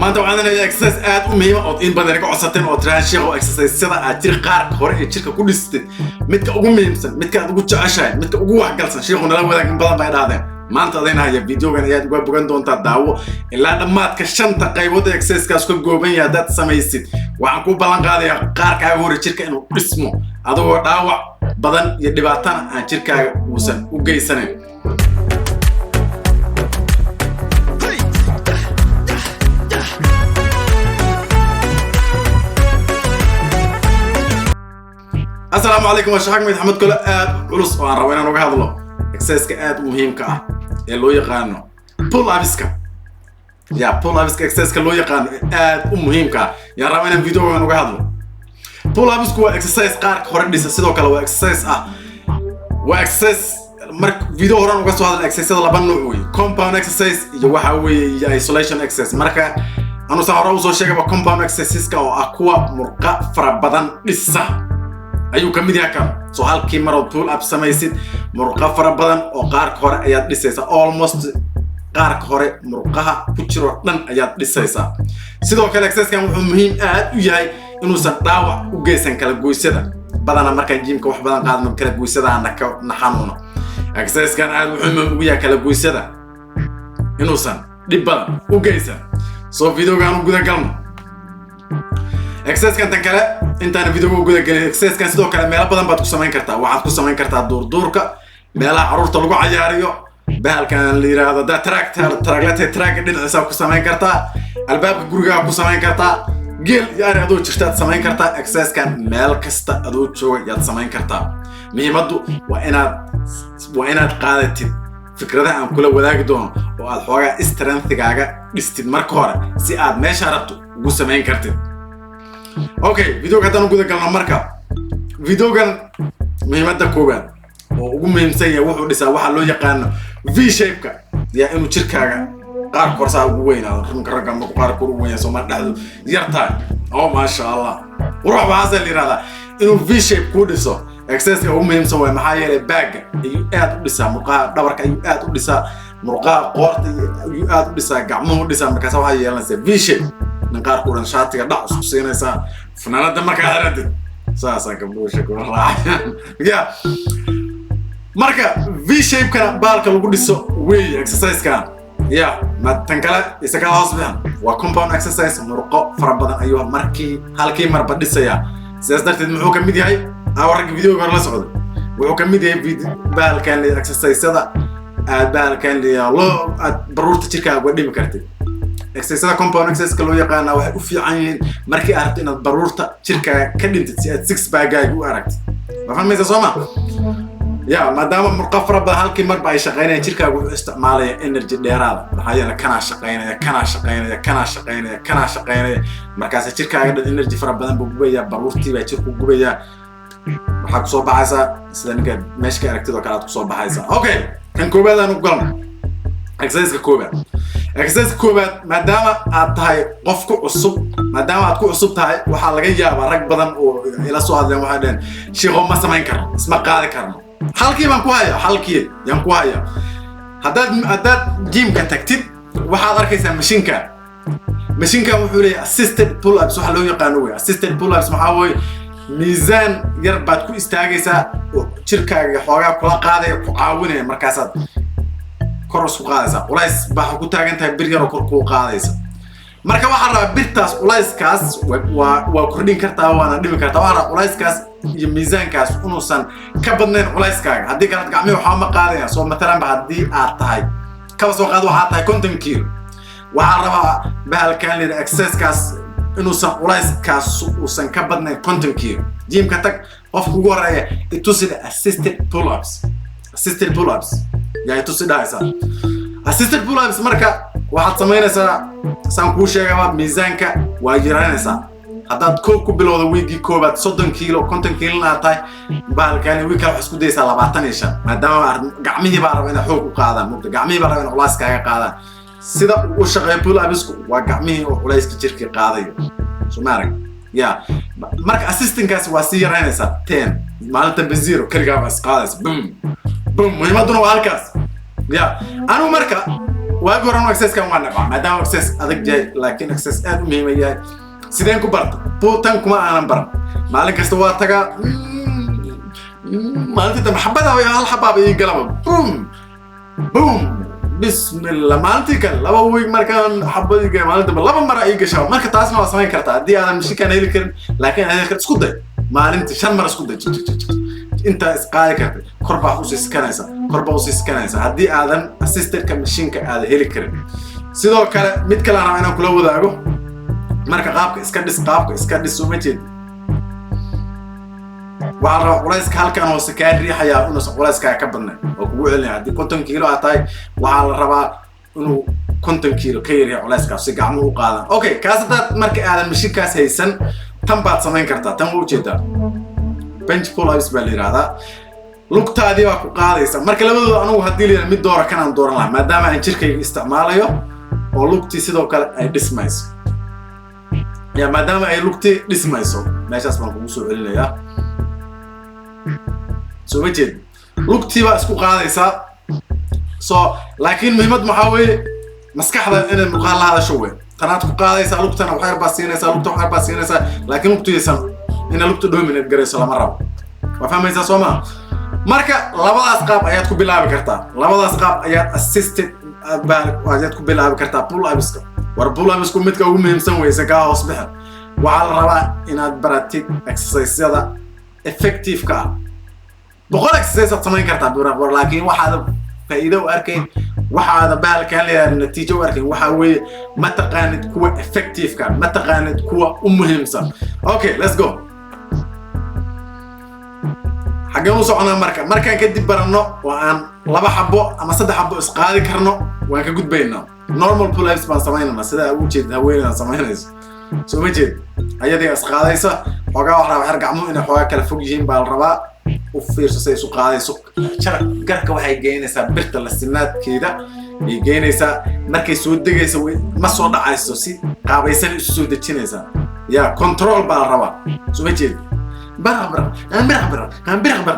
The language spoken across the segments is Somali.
maanta waxaan leeyahay exercise aad u muhiim ah oo in badan ka codsateen oo traashig oo exercise-yada aad jir qaar hore ee jirka ku dhistay midka ugu muhiimsan midka aad ugu jeceshahay midka ugu waxgalsan sheekhu nala wadaag in badan bay dhaadeen maanta adayna haya videogan ayaad uga bogan doontaa daawo ilaa dhamaadka shanta qaybood ee exercise-kaas ka gooban yahay dad samaysid waxaan ku ballan qaadayaa qaarkaaga hore jirka inuu dhismo adoo dhaawac badan iyo dhibaatana aan jirkaaga uusan u geysanayn السلام عليكم وشحك ميد حمد كله علوس وأنا روينا نوجه هذا إكساس كأد مهم كأ اللي يقانو بول أبيسكا يا بول أبيسكا إكساس كلو يقانو أد مهم كأ يا روينا فيديو نوجه هذا بول أبيسكوا إكساس قارك خورد لسه سيدو كلا إكساس وإكساس مرك فيديو هران نوجه هذا الإكساس هذا لبنان نوعي compound exercise يوحوي isolation exercise مركا أنا سأروح وصل شيء كبا compound exercise كأو أقوى مرقة فربدان لسه ayuu ka mid yahay kan soo halkii mar oo pull up samaysid murqa fara badan oo qaarka hore ayaad dhisaysaa almost qaarka hore murqaha ku jiro dhan ayaad dhisaysaa sidoo kale exercise-kan wuxuu muhiim aad u yahay inuusan dhaawac u geysan kala goysada badana markaan gymka wax badan qaadno kala goysada aan naxanuuno exercise-kan aad wuxuu muhiim u yahay kala goysada inuusan dhib badan u geysan soo videogan u guda galno exercise-kan tan kale intaan video ugu galay exercise-kan sidoo kale meelo badan baad ku samayn kartaa waxaad ku samayn kartaa duurduurka meelaha caruurta lagu ciyaariyo bahalkan la yiraahdo da track dhinaciisa ku samayn kartaa albaabka guriga ku samayn kartaa geel yaari adoo jirtaad samayn kartaa exercise-kan meel kasta adoo jooga yaad samayn kartaa muhiimadu waa inaad qaadatid fikradaha aan kula wadaagi doono oo aad xoogaa strength-gaaga dhistid marka hore si aad meesha rabto ugu samayn kartid okay video ka tan guda galna marka videogan muhiimada kooban oo ugu muhiimsan yahay wuxuu dhisaa waxa loo yaqaan V shape ka ya inuu jirkaaga qaar korsa ugu weynaado runka raga ma qaar kor ugu weyn soo ma dhaxdo yartaa oo ma sha Allah ruux baasal irada inuu V shape ku dhiso exercise ugu muhiimsan waa maxaa yeelay back iyo aad u dhisaa murqaha dhabarka iyo aad u dhisaa murqaha qoorta iyo aad u dhisaa gacmaha u dhisaa markaas waxa yeelanaysa V shape نقار كورن شاتي قدع سوسينا سا فنانا دمك هردد ساسا كبوشة كورن راعيان يا مركا في شيب كان بالك لو قدسو وي اكسرسايز كان يا ما تنكلا يسكا هاسبان وكومباوند اكسرسايز مرقو فربدان ايوه مركي halkii mar badisaya sidaas darteed muxuu ka mid yahay awarka video gar la socdo wuxuu ka mid yahay baalkan li exercise-ada baalkan li loo baruurta jirkaaga dhimi kartid exercise compound exercise loo yaqaan waxa u fiican yihiin markii aad inaad baruurta jirka ka dhintid si aad six pack u aragtid ma fahmaysa Soomaa ya maadaama murqafra ba halkii mar bay shaqeynayaan jirkaagu wuxuu isticmaalaya energy dheeraad waxa yana kana shaqeynaya markaas jirkaaga dhan energy fara badan buu gubaya baruurtii baa jirku gubaya waxa ku soo baxaysa sida ninka meeshka aragtida kala ku soo baxaysa okay kan koobaad u galno exercise koobaad maadaama aad tahay qof ku cusub tahay waxa laga yaabaa rag badan oo ila soo hadleen waxa dhan sheego ma samayn karo isma qaadi karno halkii baan ku haya haddaad gym-ka tagtid waxaad arkaysaa mashiinka wuxuu leeyahay assisted pull ups waxa loo yaqaan assisted pull ups waxa weeye miisaan yar baad ku istaagaysaa oo jirkaaga xoogaa kula qaadaya ku caawinaya markaasaad korus ku qaadaysa ulays baa ku taagan tahay bir yar oo kor ku qaadaysa marka waxa rabaa birtaas ulayskaas waa kordhin kartaa waana dhimi kartaa waxa rabaa ulayskaas iyo miisaankaas unuusan ka badnayn ulayskaaga haddii kala gacmihi waxa ma qaadayaan soo matalan ba haddii aad tahay kaba soo qaad waxa tahay 50 kilo waxa rabaa bahalkan leeyahay exercise-kaas inuusan ulayskaas uusan ka badnayn 50 kilo gym-ka tag qofka ugu horeeya itusida assisted pull ups يعني تصدقها assisted pull ups مركا واحد سمينيسا سان كو شيغا ميزانك واجرانيسا هداد كوب بلودا ويغي كوباد 30 كيلو 50 كيلو ناتاي بالكاني ويكا wax isku daysa 25 maadaama gacmihii baa rabay in xoog u qaadaan muddo gacmihii baa rabay in culays kaaga qaadaan sida uu shaqeeyo pull upsku waa gacmihii oo culayska jirka qaadayo Soomaaliya ya marka assistant-kaas waa si yaraanaysa 10 maalinta baziro kaliya bas qaadaysa boom muhiimaduna waa halkaas ya anu marka واجو ران اكسس كان وانا ما دام اكسس ادق جاي لكن اكسس اد مهم ياhay sideen ku barta bootan kuma aanan baran maalin kasta waa taga maalinta maxabada way hal xabaab ay galaba boom bismillah maalintii kale laba week markaan xabadiga maalinta laba mar ay gashaa marka taasna waa samayn kartaa hadii aadan mishikan heli karin laakiin aad isku day maalintii 5 mar isku day inta isqaadi kartay korba u siskanaysa hadii aadan assistant-ka mashiinka aad heli karin sidoo kale mid kale aan inaan kula wadaago marka qaabka iska dhis soo majeed waxa culayska halkan hoose ka riixaya inuu culayska ka badnay oo kugu celin hadii 50 kiilo tahay waxa la rabaa inuu 50 kiilo ka yar culayska si gacmo u qaadan okay kaasada marka aadan mashiinkaas haysan tan baad samayn kartaa tan u jeedaa bench pull ups baa la yiraahdaa lugtaadii waa ku qaadaysa marka labadooda anigu hadii leeyahay mid doora kanaan dooran lahaa maadaama aan jirkayga isticmaalayo oo lugtii sidoo kale ay dhismayso ya maadaama ay lugtii dhismayso meeshaas baan kugu soo celinayaa soo wajeed lugtii baa isku qaadaysa so laakiin muhiimad maxaa weeye maskaxda inay muqaal la hadasho weyn tanaad ku qaadaysa lugtana wax yar baa siinaysa laakiin lugtiisan ina lugta dominate garayso lama rabo waa fahmaysaa Soomaa marka labadaas qaab ayaad ku bilaabi kartaa labadaas qaab ayaad assisted ayaad ku bilaabi kartaa pull ups war pull ups ku midka ugu muhiimsan weeyse ka hoos bixin waxa la rabaa inaad baratid exercise-yada effective ka boqol exercise samayn kartaa war laakiin waxaad faa'iido u arkayn waxaad baalkan leeyahay natiijo u arkayn waxa weeye ma taqaanid kuwa effective ka ma taqaanid kuwa u muhiimsan okay let's go حاجة وصعنا مركا كدي برنو وأن لبا حبو أما صدق حبو إسقاطي كرنو وأنا كجود بيننا normal pull ups بان سمعنا ما صدق أقول شيء هوينا سمعنا إيش سو مجد أيدي إسقاطي إيسا وقع وحنا بحرق عمو إنه حواك كلفوق جين بالرباء وفير سوسي سقاطي سوق شرق قرك واحد جاين إيسا برت الاستناد كده يجين إيسا مركز سود دقة يسوي ما صار عايز سوسي قابيسن سود تشين إيسا يا كنترول بالرباء سو مجد برا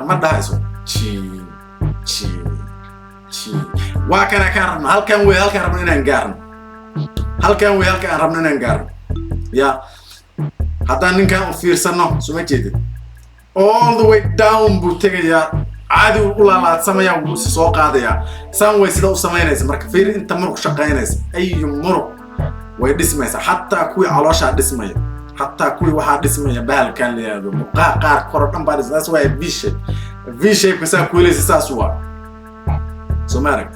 ما دايسو شي وكان كان هل كان ربنا نقارن هل كان ربنا نقارن يا حتى إن كان في سنة سو ما جدي all the way down بوتيجي يا عادي ولا لا تسمع وسوق هذا يا ساموي سيدا وسمعينيس مرك فير أنت مرق شقينيس أي مرق ويدسميس حتى كوي علاشة دسمية حتى كل واحد اسمه بال كان لي هذا مقاقار كورتان بارز أسوأ في شيء بس كل شيء أسوأ سمارك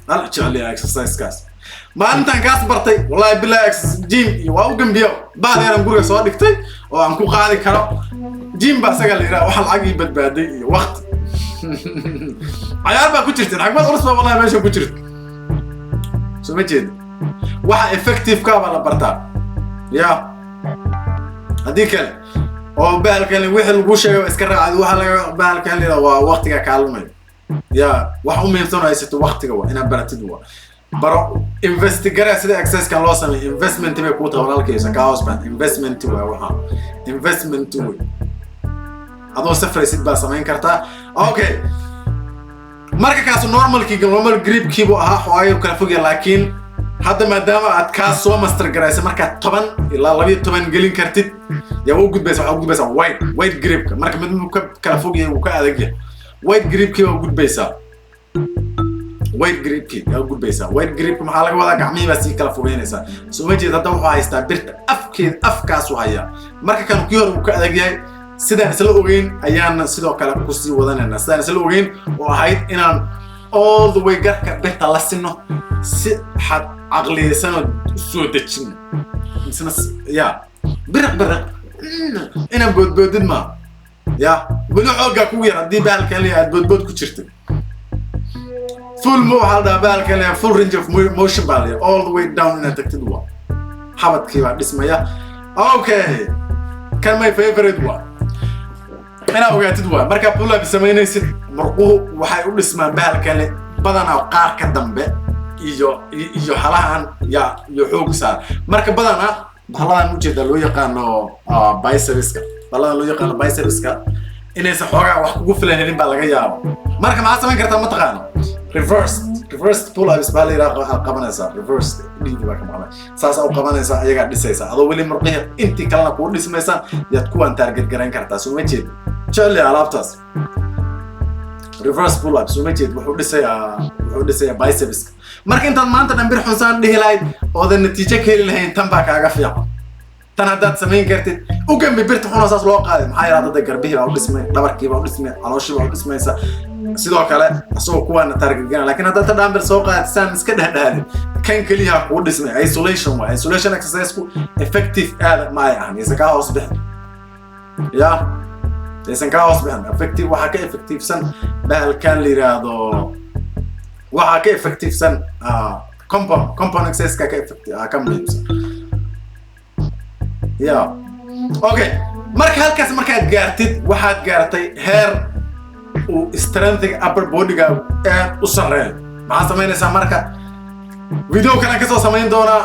هلا شغلي إكسرسايز كاس ما أنت كاس برتي والله بالله إكس جيم يواو جنبيه بعد أنا نقول صار دكتي وأنكو قاعد كرا جيم بس قال لي واحد عقيب بدبادي وقت عيال ما كنت شرت عقبال أرسل والله ما شو كنت شرت سمعت واحد إفكتيف كابلا برتا يا هذيك أو بالكلي وحده الوشة وإسكر عاد واحد بالكلي ووقتك كعلمي يا واحد يمثلون هيست وقتك وأنا برتدوا برا investigator سيدا access كان لازم investment تبي كوتا ولا كيس كاوس بان investment تبي وها investment تبي هذا سفر يصير بس ما ينكرتا أوكي مركز كاسو normal كي normal grip كيبو حواي وكلفوجي لكن هذا ما دام أتكاس سو ماستر جرايس مركز طبعا إلا لبي طبعا قلين كرتيد يا هو جود بس وايد جريب مركز من كلفوجي وكأذكي وايد جريب كي هو جود بيسا وايد جريب كي هو جود بيسا وايد جريب محلك ولا كعمي بس كلفوجي نسا سو ما جي تدوم هايستا برت أفكاس وهايا مركز كانوا كيور وكأذكي سيدا سلوغين أيام سيدا كلا كوسي ودنا سيدا سلوغين وهايد إنان all the way قرك برت الله سنو حد عقلي سنة سودتشين سنة يا برق أنا بود ما يا بنو عقا كوير دي بالك اللي بود كشرت full مو هذا بالك اللي full range of motion بالي all the way down إنها تكتدوا حبت كيف اسمه يا أوكي كان my favorite one أنا ويا تدوا مركب بولا بسمينه يصير مرقوه وحيقول اسمه بالك اللي بدنا وقار كدمبه iyo halahan ya xoog saar marka badana halahan u jeeda loo yaqaano bicepska balada loo yaqaano bicepska inay saxooga wax kugu filan helin baa laga yaabo marka ma samayn kartaa ma taqaan reverse reverse pull ups baa la yiraahdaa qabanaysa reverse dhigi baa ka maqnaa saas oo qabanaysa ayaga dhisaysa adoo wali marqiya intii kalena ku dhismaysa yaad kuwan target garan kartaa soo ma jeed jali alaabtaas reverse pull ups soo ma jeed wuxuu dhisaya biceps marka intaad maanta dhanbir xusaan dhihi lahayd oo natiijo ka heli lahayn tan baa kaaga fiican tan haddaad samayn kartid u gambi birta xuna saas loo qaaday maxaa yiraahdaa dad garbihii baa u dhismay dhabarkii baa u dhismay calooshii baa u dhismaysa sidoo kale asoo kuwana target garan laakiin haddaad dhanbir soo qaadisaan iska dhahdhaadin kan kaliya ku dhismay isolation waa isolation exercise ku effective aad ma yahan isaga hoos bixin ya isaga hoos bixin effective waxa ka effective san bahalkan la yiraahdo waxa ka effective san compound exercise ka effective ka muhiimsan ya okay marka halkaas markaad gaartid waxaad gaartay heer u strengthening upper body ga aad u sareeyo maxaa samaynaysaa marka video kana ka soo samayn doona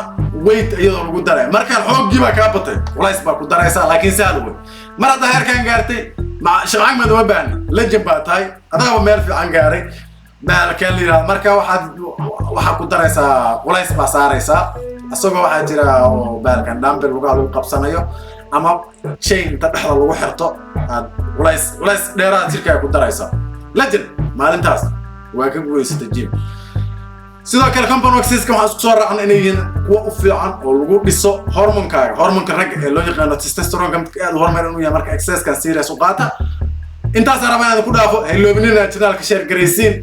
weight iyadoo lagu daray marka xoogii baa ka batay walays baa ku daraysaa laakiin saal weyn mar hadda heerkan gaartay ma shaqayn ma daba baan la jabaa tahay adaba meel fiican gaaray baalkan liraa marka waxa ku daraysaa walays baa saaraysaa asagoo waxa jira oo baalkan dumbbell lagu qabsanayo ama chain inta dhexda lagu xirto walays dheeraad jirka ku daraysaa legend maalintaas waa ka guuleysatay gym sidoo kale compound exercise waxa isku soo raacna inay yihiin kuwa u fiican oo lagu dhiso hormonka ragga ee loo yaqaan testosterone aad hormar inuu yahay marka exercise kan serious u qaata intaas rabaan ku dhaafo hay loobinina channelka share gareysiin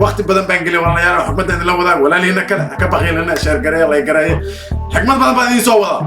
waqti badan baan galay walaalayaal xigmad la wadaag walaalina kale ka baqaylana share gareey la gareey xigmad badan baan idin soo wadaa